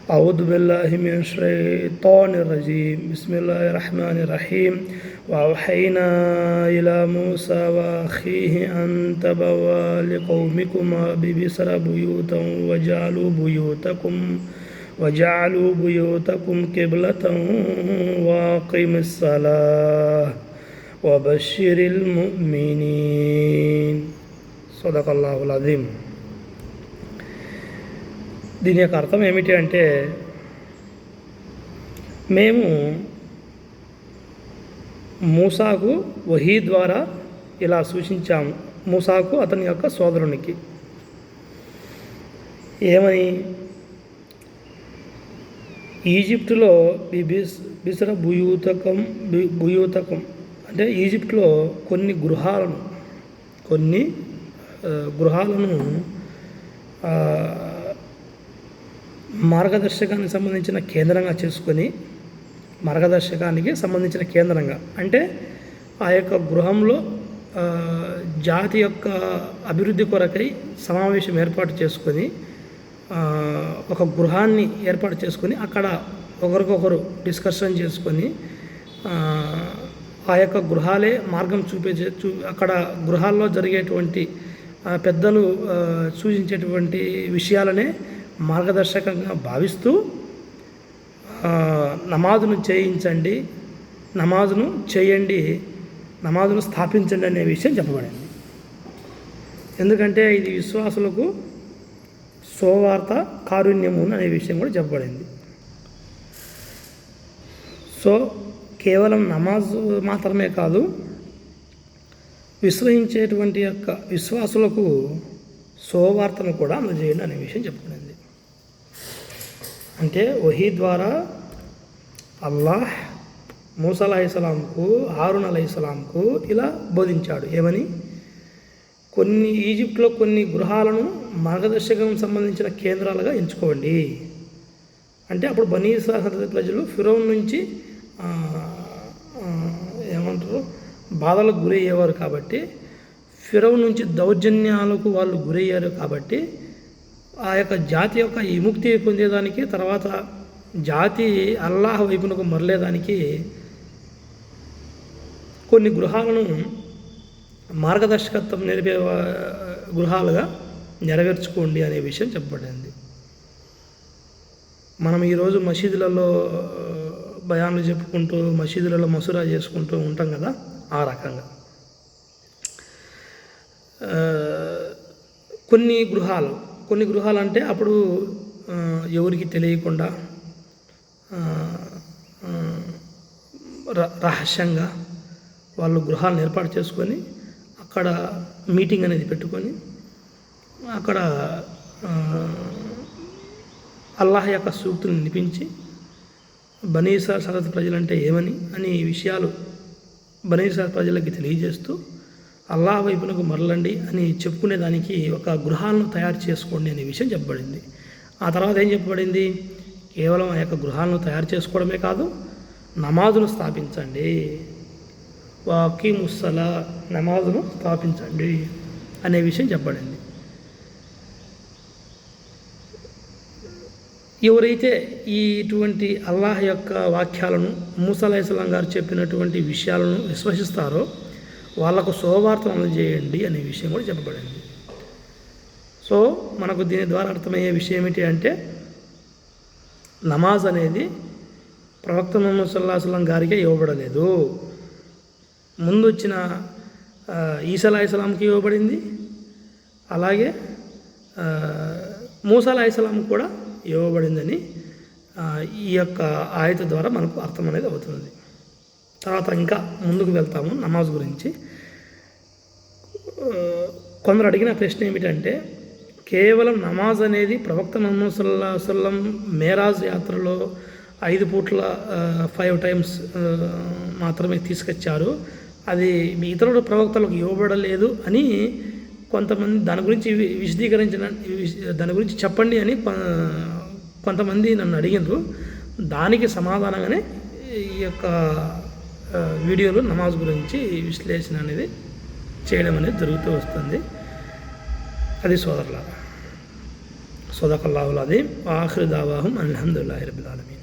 أعوذ بالله من الشيطان الرجيم بسم الله الرحمن الرحيم وأوحينا إلى موسى وأخيه أن تبوأ لقومكما بمصر بيوتا وجعلوا بيوتكم قبلة وأقيموا الصلاة وبشر المؤمنين صدق الله العظيم. దీని యొక్క అర్థం ఏమిటి అంటే, మేము మూసాకు వహీ ద్వారా ఇలా సూచించాము, మూసాకు అతని యొక్క సోదరునికి ఏమని, ఈజిప్టులో బిసర భూయూతకం అంటే ఈజిప్టులో కొన్ని గృహాలను మార్గదర్శకానికి సంబంధించిన కేంద్రంగా అంటే ఆ యొక్క గృహంలో జాతి యొక్క అభివృద్ధి కొరకై సమావేశం ఏర్పాటు చేసుకొని ఒక గృహాన్ని ఏర్పాటు చేసుకొని అక్కడ ఒకరికొకరు డిస్కషన్ చేసుకొని ఆ యొక్క గృహాలే మార్గం అక్కడ గృహాల్లో జరిగేటువంటి పెద్దలు సూచించేటువంటి విషయాలనే మార్గదర్శకంగా భావిస్తూ నమాజును చేయండి, నమాజును స్థాపించండి అనే విషయం చెప్పబడింది. ఎందుకంటే ఇది విశ్వాసులకు శుభవార్త, కారుణ్యము అనే విషయం కూడా చెప్పబడింది. సో కేవలం నమాజు మాత్రమే కాదు, విశ్వసించేటువంటి యొక్క విశ్వాసులకు శుభవార్తను కూడా అందజేయండి అనే విషయం చెప్పబడింది. అంటే వహీ ద్వారా అల్లాహ్ మూసా అలైహిస్సలాంకు, హారూన్ అలైహిస్సలాంకు ఇలా బోధించాడు. ఏమని, ఈజిప్ట్లో కొన్ని గృహాలను మార్గదర్శకం సంబంధించిన కేంద్రాలుగా ఎంచుకోండి. అంటే అప్పుడు బనీ ఇస్రాయేలు ప్రజలు ఫిరౌన్ నుంచి బాధలకు గురయ్యేవారు కాబట్టి, ఫిరౌన్ నుంచి దౌర్జన్యాలకు వాళ్ళు గురయ్యారు కాబట్టి, ఆ యొక్క జాతి యొక్క విముక్తి పొందేదానికి, తర్వాత జాతి అల్లాహ్ వైపునకు మరలేదానికి కొన్ని గృహాలను మార్గదర్శకత్వం నేర్పే గృహాలుగా నెరవేర్చుకోండి అనే విషయం చెప్పబడింది. మనం ఈరోజు మసీదులలో బయాన్లు చెప్పుకుంటూ, మసీదులలో మసూరా చేసుకుంటూ ఉంటాం కదా, ఆ రకంగా కొన్ని గృహాలు అంటే అప్పుడు ఎవరికి తెలియకుండా రహస్యంగా వాళ్ళు గృహాలను ఏర్పాటు చేసుకొని అక్కడ మీటింగ్ అనేది పెట్టుకొని అక్కడ అల్లాహ్ యొక్క సూక్తులను వినిపించి బనీ ఇస్రాయేలు ప్రజలంటే ఏమని అని విషయాలు బనీ ఇస్రాయేలు ప్రజలకి తెలియజేస్తూ అల్లాహ్ వైపునకు మరలండి అని చెప్పుకునేదానికి ఒక గృహాలను తయారు చేసుకోండి అనే విషయం చెప్పబడింది. ఆ తర్వాత ఏం చెప్పబడింది, కేవలం ఆ యొక్క గృహాలను తయారు చేసుకోవడమే కాదు, నమాజును స్థాపించండి, వాకీముస్సలా, నమాజును స్థాపించండి అనే విషయం చెప్పబడింది. ఎవరైతే ఇటువంటి అల్లాహ్ యొక్క వాక్యాలను, మూసా అలైహిస్సలాం గారు చెప్పినటువంటి విషయాలను విశ్వసిస్తారో వాళ్ళకు శుభవార్తను అందజేయండి అనే విషయం కూడా చెప్పబడింది. సో మనకు దీని ద్వారా అర్థమయ్యే విషయం ఏమిటి అంటే, నమాజ్ అనేది ప్రవక్త ముహమ్మద్ సల్లల్లాహు అలైహి వసల్లం గారికే ఇవ్వబడలేదు. ముందు వచ్చిన ఈసా అలైహిస్సలాంకి ఇవ్వబడింది, అలాగే మూసా అలైహిస్సలాం కూడా ఇవ్వబడిందని ఈ యొక్క ఆయత ద్వారా మనకు అర్థం అనేది అవుతుంది. తర్వాత ఇంకా ముందుకు వెళ్తాము నమాజ్ గురించి. కొందరు అడిగిన ప్రశ్న ఏమిటంటే, కేవలం నమాజ్ అనేది ప్రవక్త ముహమ్మద్ సల్లల్లాహు అలైహి వసల్లం మేరాజ్ యాత్రలో 5 పూట్ల 5 times మాత్రమే తీసుకొచ్చారు, అది మీ ఇతరుల ప్రవక్తలకు ఇవ్వబడలేదు అని కొంతమంది దాని గురించి చెప్పండి అని కొంతమంది నన్ను అడిగినారు. దానికి సమాధానంగానే ఈ యొక్క వీడియోలో నమాజ్ గురించి విశ్లేషణ అనేది చేయడం అనేది జరుగుతూ వస్తుంది. అది సోదరులారా. సదకల్లాహుల్ అదీం. ఆఖిరు దావాహుం అల్హమ్దులిల్లాహి రబ్బిల్ ఆలమీన్.